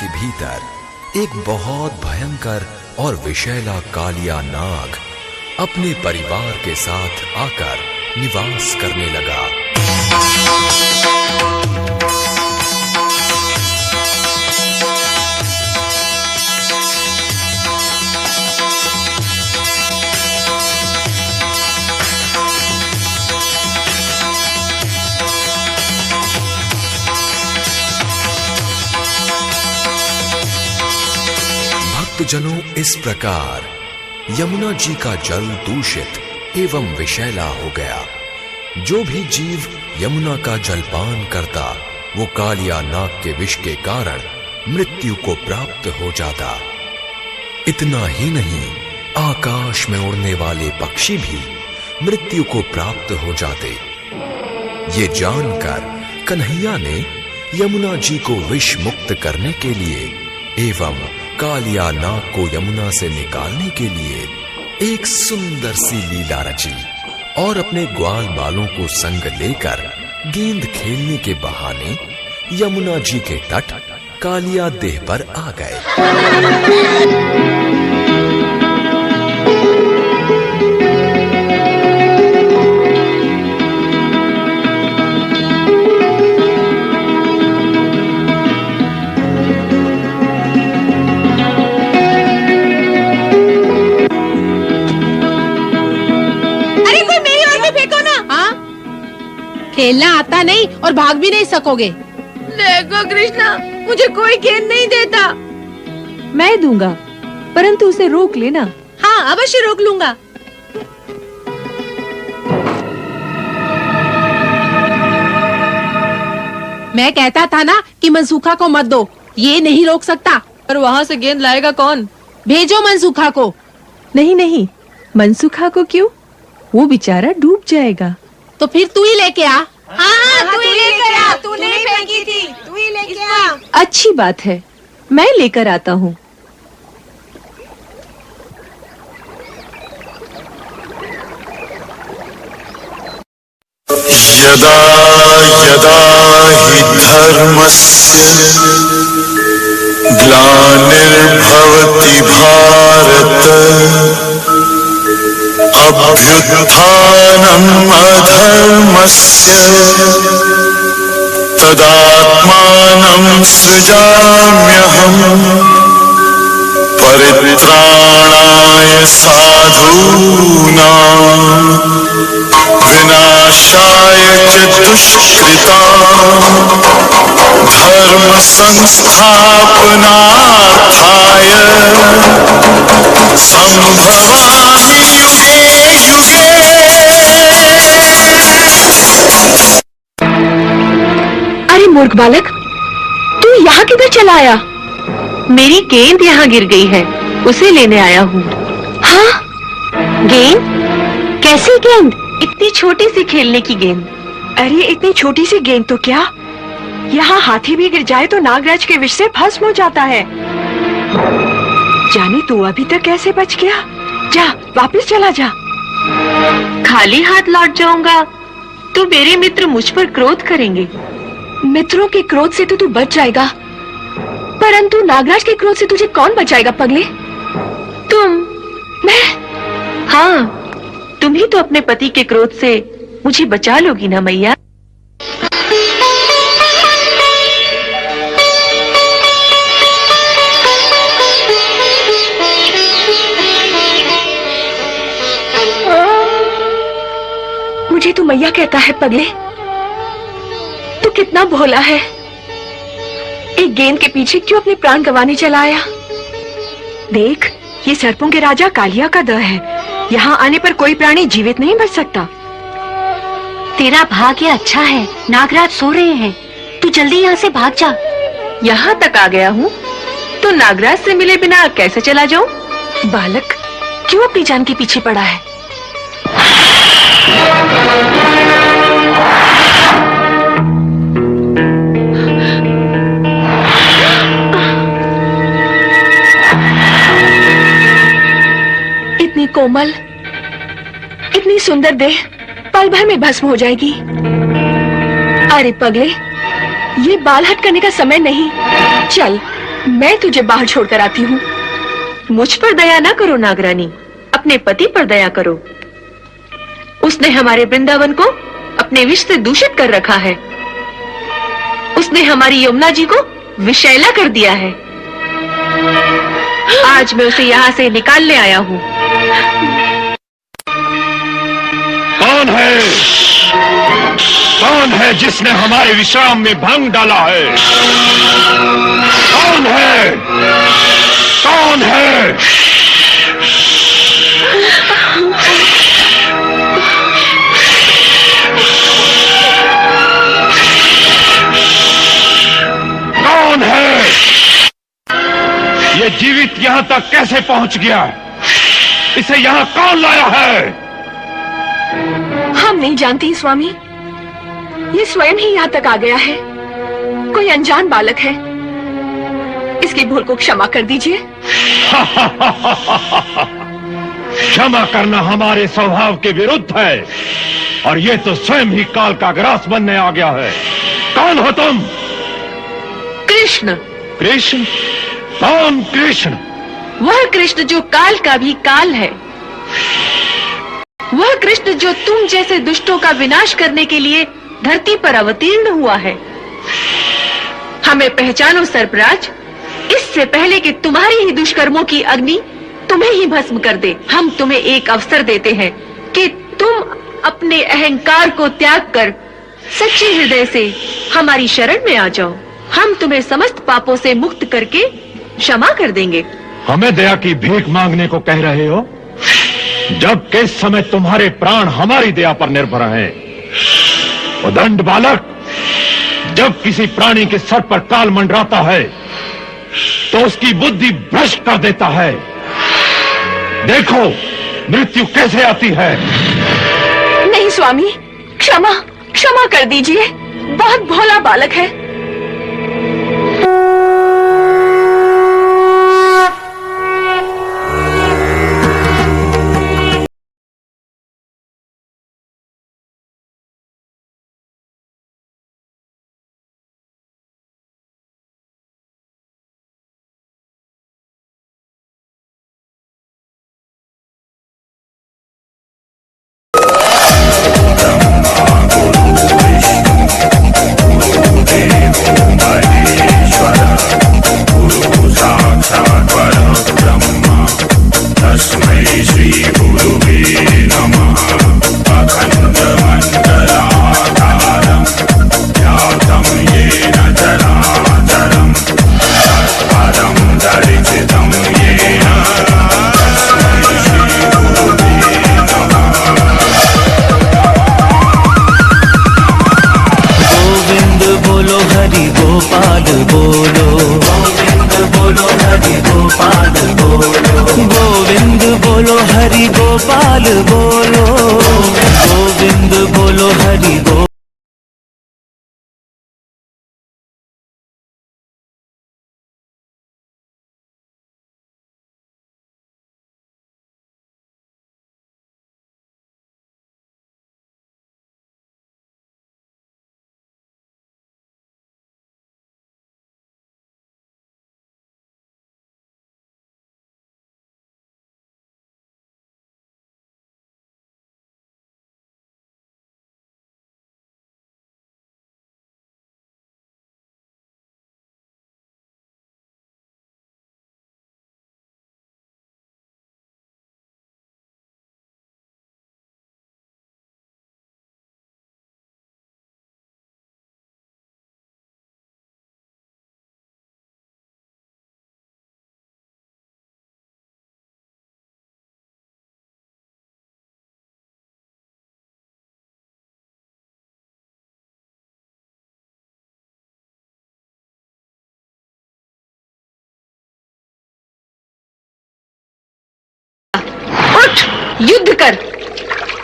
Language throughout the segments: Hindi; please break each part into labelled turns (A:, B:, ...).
A: के भीतर एक बहुत भयंकर और विषैला कालिया नाग अपने परिवार के साथ आकर निवास करने लगा। भक्तजनों, इस प्रकार यमुना जी का जल दूषित एवं विषैला हो गया। जो भी जीव यमुना का जलपान करता वो कालिया नाग के विष के कारण मृत्यु को प्राप्त हो जाता। इतना ही नहीं, आकाश में उड़ने वाले पक्षी भी मृत्यु को प्राप्त हो जाते। ये जानकर कन्हैया ने यमुना जी को विष मुक्त करने के लिए एवं कालिया नाग को यमुना से निकालने के लिए एक सुंदर सी लीला रची और अपने ग्वाल बालों को संग लेकर गेंद खेलने के बहाने यमुना जी के तट कालिया देह पर आ गए।
B: खेलना आता नहीं और भाग भी नहीं सकोगे।
C: देखो कृष्णा, मुझे कोई गेंद नहीं देता।
D: मैं दूंगा, परंतु उसे रोक लेना।
B: हाँ, अवश्य रोक लूंगा। मैं कहता था ना कि मनसूखा को मत दो, ये नहीं रोक सकता।
C: पर वहाँ से गेंद लाएगा कौन?
B: भेजो मनसूखा को।
D: नहीं नहीं, मनसूखा को क्यों? वो बेचारा डूब जाएगा।
B: तो फिर तू ही लेके आ।
C: हाँ, तू ही लेकर आ। तूने फेंकी थी, तू ही लेके आ।
D: अच्छी बात है, मैं लेकर आता हूँ।
E: यदा यदा हि धर्मस्य ग्लानिर्भवति भारत अभ्युत्थानम् अधर्मस्य तदात्मानं सृजाम्यहम् परित्राणाय साधूनां विनाशाय च दुष्कृतां धर्म संस्थापनार्थाय संभवामि युगे युगे।
D: अरे मूर्ख बालक, तू यहाँ किधर चला आया? मेरी गेंद यहाँ गिर गई है, उसे लेने आया हूँ। हाँ? गेंद? कैसी गेंद? इतनी छोटी सी खेलने की गेंद।
F: अरे इतनी छोटी सी गेंद तो क्या, यहाँ हाथी भी गिर जाए तो नागराज के विष से भस्म हो जाता है। जाने तू अभी तक कैसे बच गया? जा वापस चला जा।
D: खाली हाथ लौट जाऊंगा तो मेरे मित्र मुझ पर क्रोध करेंगे।
F: मित्रों के क्रोध से तो तू बच जाएगा, परंतु नागराज के क्रोध से तुझे कौन बचाएगा पगले?
D: तुम।
F: मैं?
D: हाँ, तुम ही तो अपने पति के क्रोध से मुझे बचा लोगी ना मैया।
F: मुझे तू मैया कहता है पगले? तू कितना भोला है। एक गेंद के पीछे क्यों अपने प्राण गंवाने चला आया? देख, ये सर्पों के राजा कालिया का दह है। यहाँ आने पर कोई प्राणी जीवित नहीं बच सकता।
D: तेरा भाग्य अच्छा है, नागराज सो रहे हैं। तू जल्दी यहाँ से भाग जा। यहाँ तक आ गया हूँ तो नागराज से मिले बिना कैसे चला जाऊँ?
F: बालक, क्यों अपनी जान के पीछे पड़ा है? इतनी कोमल, इतनी सुंदर देह पल भर में भस्म हो जाएगी। अरे पगले, ये बाल हट करने का समय नहीं। चल, मैं तुझे बाहर छोड़कर आती हूँ।
D: मुझ पर दया ना करो नागरानी, अपने पति पर दया करो। उसने हमारे वृंदावन को अपने विष से दूषित कर रखा है। उसने हमारी यमुना जी को विषैला कर दिया है। आज मैं उसे यहाँ से निकालने आया हूँ।
E: कौन है? कौन है जिसने हमारे विश्राम में भंग डाला है? कौन है? कौन है? कौन है? ये जीवित यहां तक कैसे पहुंच गया? इसे यहां कौन लाया है?
F: हम नहीं जानती स्वामी, ये स्वयं ही यहाँ तक आ गया है। कोई अनजान बालक है, इसकी भूल को क्षमा कर दीजिए।
E: क्षमा करना हमारे स्वभाव के विरुद्ध है, और ये तो स्वयं ही काल का ग्रास बनने आ गया है। कौन हो तुम?
D: कृष्ण।
E: कृष्ण? कौन कृष्ण?
D: वह कृष्ण जो काल का भी काल है। वह कृष्ण जो तुम जैसे दुष्टों का विनाश करने के लिए धरती पर अवतीर्ण हुआ है। हमें पहचानो सर्पराज, इससे पहले कि तुम्हारी ही दुष्कर्मों की अग्नि तुम्हें ही भस्म कर दे। हम तुम्हें एक अवसर देते हैं कि तुम अपने अहंकार को त्याग कर सच्चे हृदय से हमारी शरण में आ जाओ। हम तुम्हें समस्त पापों से मुक्त करके क्षमा कर देंगे।
E: हमें दया की भीख मांगने को कह रहे हो, जबकि इस समय तुम्हारे प्राण हमारी दया पर निर्भर हैं। उदंड बालक, जब किसी प्राणी के सर पर काल मंडराता है तो उसकी बुद्धि भ्रष्ट कर देता है। देखो मृत्यु कैसे आती है।
F: नहीं स्वामी, क्षमा क्षमा कर दीजिए, बहुत भोला बालक है।
D: युद्ध कर।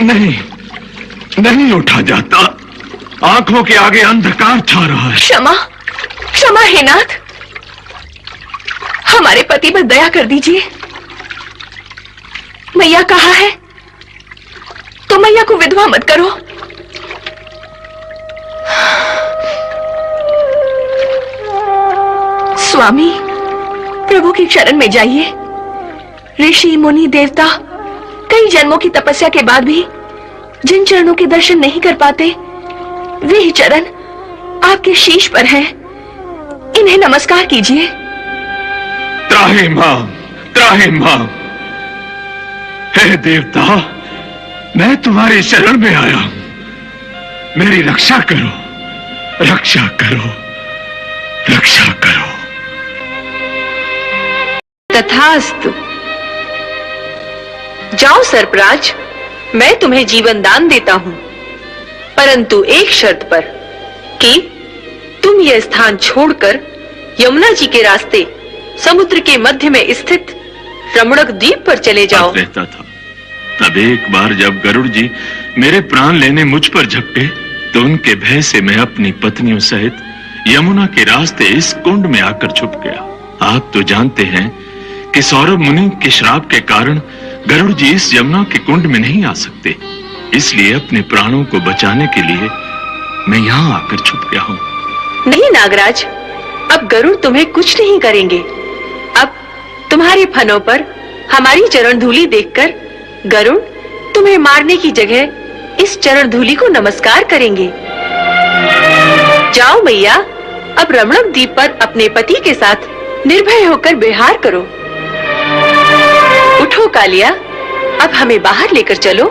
E: नहीं, नहीं उठा जाता। आंखों के आगे अंधकार छा रहा है।
F: क्षमा क्षमा हे नाथ, हमारे पति पर दया कर दीजिए। मैया कहा है तो मैया को विधवा मत करो। स्वामी, प्रभु की शरण में जाइए। ऋषि मुनि देवता कई जन्मों की तपस्या के बाद भी जिन चरणों के दर्शन नहीं कर पाते, वे ही चरण आपके शीश पर हैं। इन्हें नमस्कार कीजिए।
E: त्राहिमाम, त्राहिमाम। हे देवता, मैं तुम्हारी शरण में आया हूं। मेरी रक्षा करो, रक्षा करो, रक्षा करो।
D: तथास्तु। जाओ सर्पराज, मैं तुम्हें जीवन दान देता हूं, परंतु एक शर्त पर कि तुम यह स्थान छोड़कर यमुना जी के रास्ते समुद्र के मध्य में स्थित रमणक द्वीप पर चले जाओ।
E: रहता था, तब एक बार जब गरुड़ जी मेरे प्राण लेने मुझ पर झपटे, तो उनके भय से मैं अपनी पत्नियों सहित यमुना के रास्ते इस कुंड में आकर छुप गया। आप तो जानते हैं कि सौरभ मुनि के श्राप के कारण गरुड़ जी इस यमुना के कुंड में नहीं आ सकते, इसलिए अपने प्राणों को बचाने के लिए मैं यहाँ आकर छुप गया हूँ।
D: नहीं नागराज, अब गरुड़ तुम्हें कुछ नहीं करेंगे। अब तुम्हारे फनों पर हमारी चरण धूलि देखकर गरुड़ तुम्हें मारने की जगह इस चरण धूलि को नमस्कार करेंगे। जाओ मैया, अब रमणक द्वीप पर अपने पति के साथ निर्भय होकर विहार करो। उठो कालिया, अब हमें बाहर लेकर चलो।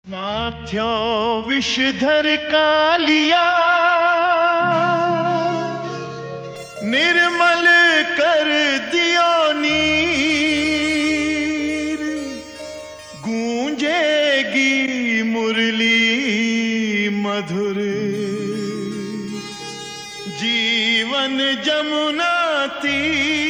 G: माथ्यो विषधर कालिया निर्मल कर दियो नीर, गूंजेगी मुरली मधुर, जीवन जमुना तीर।